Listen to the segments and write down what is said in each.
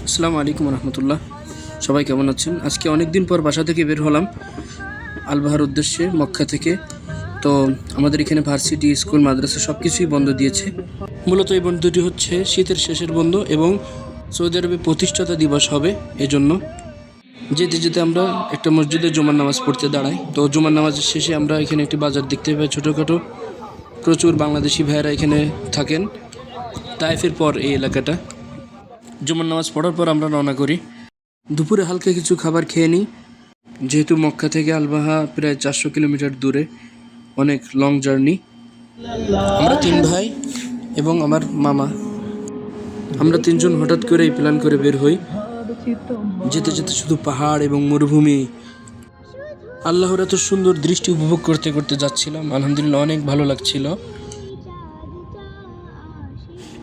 আসসালামু আলাইকুম রহমতুল্লাহ। সবাই কেমন আছেন? আজকে অনেক দিন পর বাসা থেকে বের হলাম আলবাহার উদ্দেশ্যে মক্কা থেকে। তো আমাদের এখানে ভার্সিটি, স্কুল, মাদ্রাসা সব কিছুই বন্ধ দিয়েছে। মূলত এই বন্ধটি হচ্ছে শীতের শেষের বন্ধ এবং সৌদি আরবে প্রতিষ্ঠাতা দিবস হবে এজন্য। যেতে যেতে আমরা একটা মসজিদে জুমার নামাজ পড়তে দাঁড়াই। তো জুমার নামাজের শেষে আমরা এখানে একটি বাজার দেখতে পাই ছোটোখাটো। প্রচুর বাংলাদেশি ভাইয়েরা এখানে থাকেন। তাইফের পর এই এলাকাটা। জুমার নামাজ পড়ার পর আমরা রওনা করি। দুপুরে হালকা কিছু খাবার খেয়ে নিই, যেহেতু মক্কা থেকে আলবাহা প্রায় 400 কিলোমিটার দূরে, অনেক লং জার্নি। আমরা 3 ভাই এবং আমার মামা, আমরা 3জন হঠাৎ করে প্ল্যান করে বের হই। যেতে যেতে শুধু পাহাড় এবং মরুভূমি, আল্লাহর এত সুন্দর দৃষ্টি উপভোগ করতে করতে যাচ্ছিলাম। আলহামদুলিল্লাহ, অনেক ভালো লাগছিল।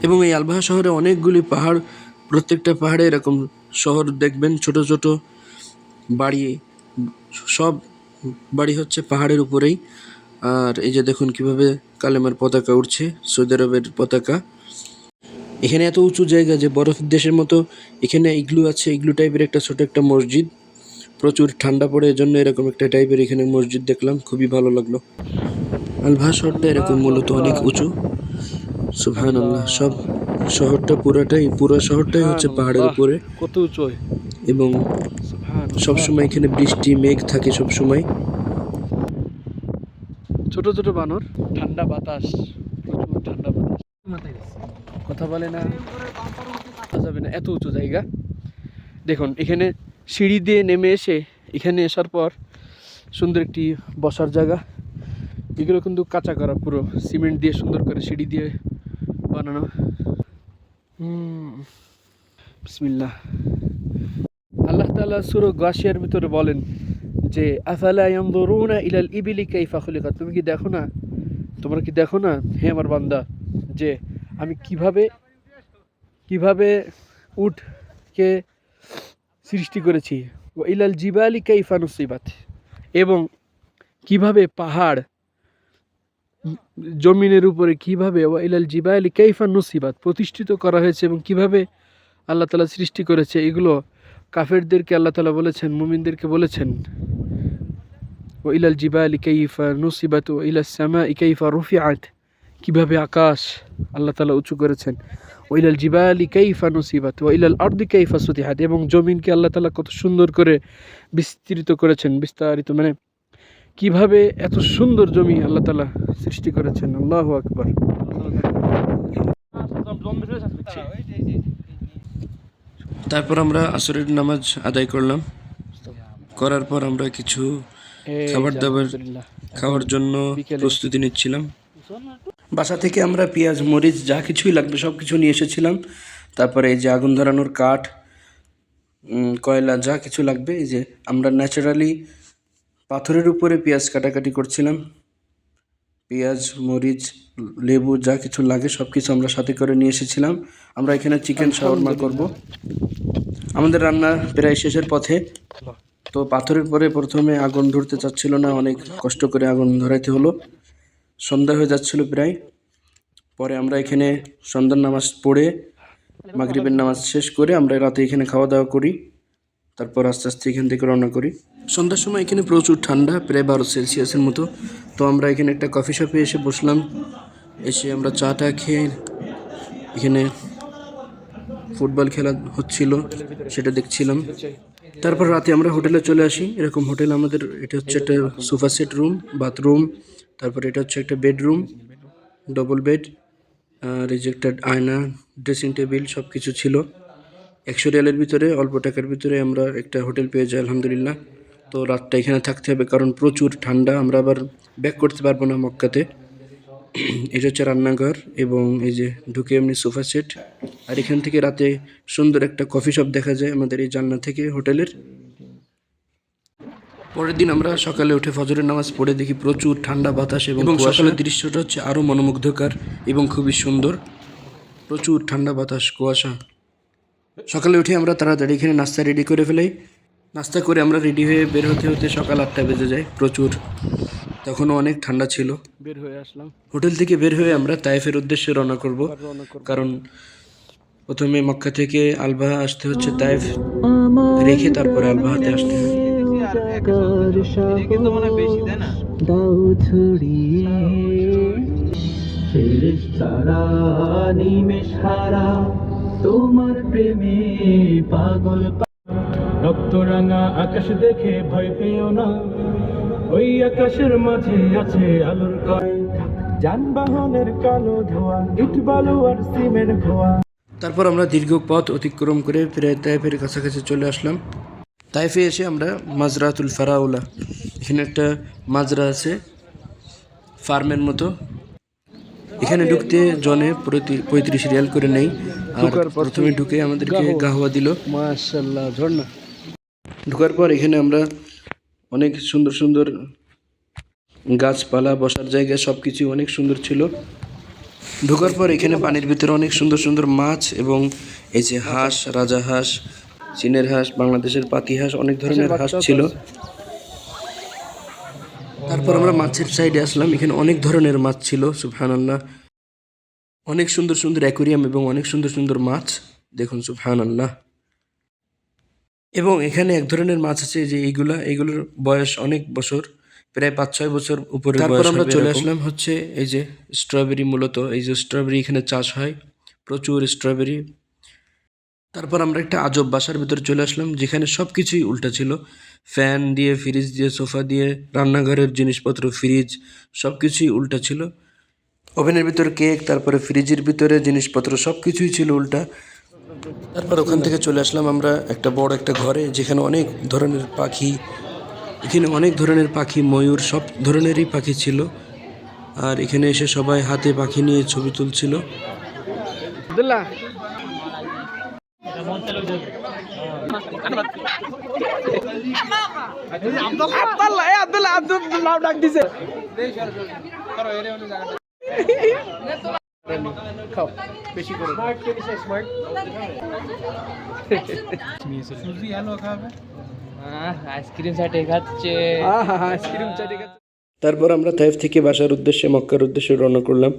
এবং এই আলবাহা শহরে অনেকগুলি পাহাড়, প্রত্যেকটা পাহাড়ে এরকম শহর দেখবেন, ছোট ছোট বাড়ি, সব বাড়ি হচ্ছে পাহাড়ের উপরেই। আর এই যে দেখুন কিভাবে কালেমার পতাকা উঠছে, সৌদি আরবের পতাকা। এখানে এত উঁচু জায়গা যে বরফের দেশের মতো এখানে ইগলু আছে, ইগলু টাইপের একটা ছোট একটা মসজিদ। প্রচুর ঠান্ডা পড়ে, এজন্য এরকম একটা টাইপের এখানে মসজিদ দেখলাম, খুবই ভালো লাগলো। আলবাহা শহরটা এরকম মূলত অনেক উঁচু। সুবহানাল্লাহ, সব শহরটা পুরো শহরটাই হচ্ছে পাহাড়ের উপরে। কত উঁচু! এবং সবসময় এখানে বৃষ্টি মেঘ থাকে সবসময়। ছোট ছোট বানর, ঠান্ডা বাতাস, প্রচুর ঠান্ডা বাতাস। কথা বলে না, যাবে না, এত উঁচু জায়গা। দেখুন এখানে সিঁড়ি দিয়ে নেমে এসে এখানে আসার পর সুন্দর একটি বসার জায়গা। এগুলো কিন্তু কাঁচা করা, পুরো সিমেন্ট দিয়ে সুন্দর করে সিঁড়ি দিয়ে বানানো। বিসমিল্লাহ। আল্লাহ তাআলা সূরা গাশিয়ার ভিতরে বলেন যে আফালা ইয়ানজুরুনা ইলাল ইবিলি কাইফা খুলিকাত, তুমি কি দেখো না, তোমরা কি দেখো না হে আমার বান্দা, যে আমি কিভাবে উটকে সৃষ্টি করেছি। ওয়া ইলাল জিবালি কাইফা নুসিবাত, এবং কিভাবে পাহাড় জমিনের উপরে কিভাবে, ওয়া ইলাল জিবালি কাইফা নুসিবাত, প্রতিষ্ঠিত করা হয়েছে এবং কিভাবে আল্লাহ তাআলা সৃষ্টি করেছে। এগুলো কাফেরদেরকে আল্লাহ তাআলা বলেছেন, মুমিনদেরকে বলেছেন। ওয়া ইলাল জিবালি কাইফা নুসিবাত ওয়া ইলাস সামাই কাইফা রুফিআত, কিভাবে আকাশ আল্লাহ তাআলা উঁচু করেছেন। ওয়া ইলাল জিবালি কাইফা নুসিবাত ওয়া ইলাল আরদি কাইফা সুতিহাত, এবং জমিনকে আল্লাহ তাআলা কত সুন্দর করে বিস্তৃত করেছেন, বিস্তারিত মানে কিভাবে এত সুন্দর জমি আল্লাহ তাআলা সৃষ্টি করেছেন। আল্লাহু আকবার। তারপর আমরা আসরের নামাজ আদায় করলাম। করার পর আমরা কিছু খাবার দাবার খাওয়ার জন্য প্রস্তুতি নিচ্ছিলাম। বাসা থেকে আমরা পেঁয়াজ, মরিচ, যা কিছুই লাগবে সব কিছু নিয়ে এসেছিলাম। তারপরে এই যে আগুন ধরানোর কাঠ, কয়লা, যা কিছু লাগবে, এই যে আমরা ন্যাচারালি পাথরের উপরে পেঁয়াজ কাটাকাটি করছিলাম। পেঁয়াজ, মরিচ, লেবু, যা কিছু লাগে সব কিছু আমরা সাথে করে নিয়ে এসেছিলাম। আমরা এখানে চিকেন শাওয়ারমা করব। আমাদের রান্না প্রায় শেষের পথে। তো পাথরের পরে প্রথমে আগুন ধরতে চাচ্ছিল না, অনেক কষ্ট করে আগুন ধরাইতে হলো। সন্ধ্যা হয়ে যাচ্ছিল প্রায়। পরে আমরা এখানে সন্ধ্যার নামাজ পড়ে মাগরিবের নামাজ শেষ করে আমরা রাতে এখানে খাওয়া দাওয়া করি। তারপর আস্তে আস্তে এখান থেকে রওনা করি। সন্ধ্যার সময় এখানে প্রচুর ঠান্ডা, প্রায় 12 সেলসিয়াসের মতো। তো আমরা এখানে একটা কফি শপে এসে বসলাম। এসে আমরা চাটা খেয়ে, এখানে ফুটবল খেলা হচ্ছিল সেটা দেখছিলাম। তারপর রাতে আমরা হোটেলে চলে আসি। এরকম হোটেল আমাদের, এটা হচ্ছে একটা সোফা সেট রুম, বাথরুম, তারপর এটা হচ্ছে একটা বেডরুম, ডবল বেড, আর এই যে একটা আয়না, ড্রেসিং টেবিল, সব কিছু ছিল। 100 রিয়ালের ভিতরে, অল্প টাকার ভিতরে আমরা একটা হোটেল পেয়ে যাই আলহামদুলিল্লাহ। তো রাতটা এখানে থাকতে হবে কারণ প্রচুর ঠান্ডা, আমরা আবার ব্যাক করতে পারবো না মক্কাতে। এটা হচ্ছে রান্নাঘর এবং এই যে ঢুকে এমনি সোফা সেট। আর এখান থেকে রাতে সুন্দর একটা কফি শপ দেখা যায় আমাদের এই জানলা থেকে হোটেলের। পরের দিন আমরা সকালে উঠে ফজরের নামাজ পড়ে দেখি প্রচুর ঠান্ডা বাতাস এবং সকালের দৃশ্যটা হচ্ছে আরও মনোমুগ্ধকর এবং খুবই সুন্দর। প্রচুর ঠান্ডা বাতাস, কুয়াশা। সকালে উঠে আমরা তাড়াতাড়ি এখানে নাস্তা রেডি করে ফেলাই। নাস্তা করে আমরা রেডি হয়ে বের হতে হতে সকাল 8টা বেজে যায়। প্রচুর, তখনও অনেক ঠান্ডা ছিল। বের হয়ে আসলাম হোটেল থেকে বের হয়ে আমরা তায়েফের উদ্দেশ্যে রওনা করব, কারণ প্রথমে মক্কা থেকে আলবাহা আসতে হচ্ছে, তাইফ রেখে তারপরে আলবাহাতে আসতে হয়। দাও ছড়িয়ে ফেরেশতারা নিমেষ হারা তোমার প্রেমে পাগল। রক্তরাঙা আকাশ দেখে ভয় পেও না, ওই আকাশের মাঝে আছে আলোর কয়, যানবাহনের কালো ধোঁয়া, ইট বালু আর সিমেন্ট ধোঁয়া। তারপর আমরা দীর্ঘ পথ অতিক্রম করে প্রায় তাইফের কাছাকাছি চলে আসলাম। তাইফে এসে আমরা মাজরাতুল ফারাউলা, এখানে একটা মাজরা আছে ফার্মের মতো, এখানে ঢুকতে জনে প্রতি 35 রিয়াল করে নেই। আর প্রথমে ঢুকে আমাদেরকে গাহওয়া দিল। মাশাআল্লাহ, ঝর্ণা। ঢোকার পর এখানে আমরা অনেক সুন্দর সুন্দর গাছপালা, বসার জায়গা সব কিছু অনেক সুন্দর ছিল। ঢোকার পর এখানে পানির ভিতরে অনেক সুন্দর সুন্দর মাছ এবং এই যে হাঁস, রাজা হাঁস, চীনের হাঁস, বাংলাদেশের পাতি হাঁস, অনেক ধরনের হাঁস ছিল। তারপর আমরা মাছের সাইডে আসলাম, এখানে অনেক ধরনের মাছ ছিল, সুবহানাল্লাহ। অনেক সুন্দর সুন্দর অ্যাকোরিয়াম এবং অনেক সুন্দর সুন্দর মাছ, দেখুন সুবহানাল্লাহ। এবং এখানে এক ধরনের মাছ আছে যে এইগুলোর বয়স অনেক বছর, প্রায় 5-6 বছর উপরে। তারপর আমরা চলে আসলাম হচ্ছে এই যে স্ট্রবেরি, মূলত এই যে স্ট্রবেরি এখানে চাষ হয়, প্রচুর স্ট্রবেরি। তারপর আমরা একটা আজব বাসার ভিতরে চলে আসলাম, যেখানে সব কিছুই উল্টা ছিল। ফ্যান দিয়ে, ফ্রিজ দিয়ে, সোফা দিয়ে, রান্নাঘরের জিনিসপত্র, ফ্রিজ, সব কিছুই উল্টা ছিল। ওভেনের ভিতরে কেক, তারপরে ফ্রিজের ভিতরে জিনিসপত্র সব কিছুই ছিল উল্টা। তারপর ওখান থেকে চলে আসলাম আমরা একটা বড় একটা ঘরে, যেখানে অনেক ধরনের পাখি, এখানে অনেক ধরনের পাখি, ময়ূর, সব ধরনেরই পাখি ছিল। আর এখানে এসে সবাই হাতে পাখি নিয়ে ছবি তুলছিল। আব্দুল্লাহ, আব্দুল্লাহ ডাক দিছে। খাও বেশি করে। সুজি আলু খাবে, আইসক্রিম চাটে খাচ্ছে। আইসক্রিম চাটে খাচ্ছে। তারপর আমরা তাইফ থেকে বাসার উদ্দেশ্যে, মক্কার উদ্দেশ্যে রওনা করলাম।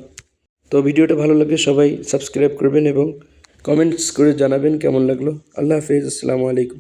তো ভিডিওটা ভালো লাগলে সবাই সাবস্ক্রাইব করবেন এবং কমেন্টস করে জানাবেন কেমন লাগলো। আল্লাহ হাফেজ, আসসালামু আলাইকুম।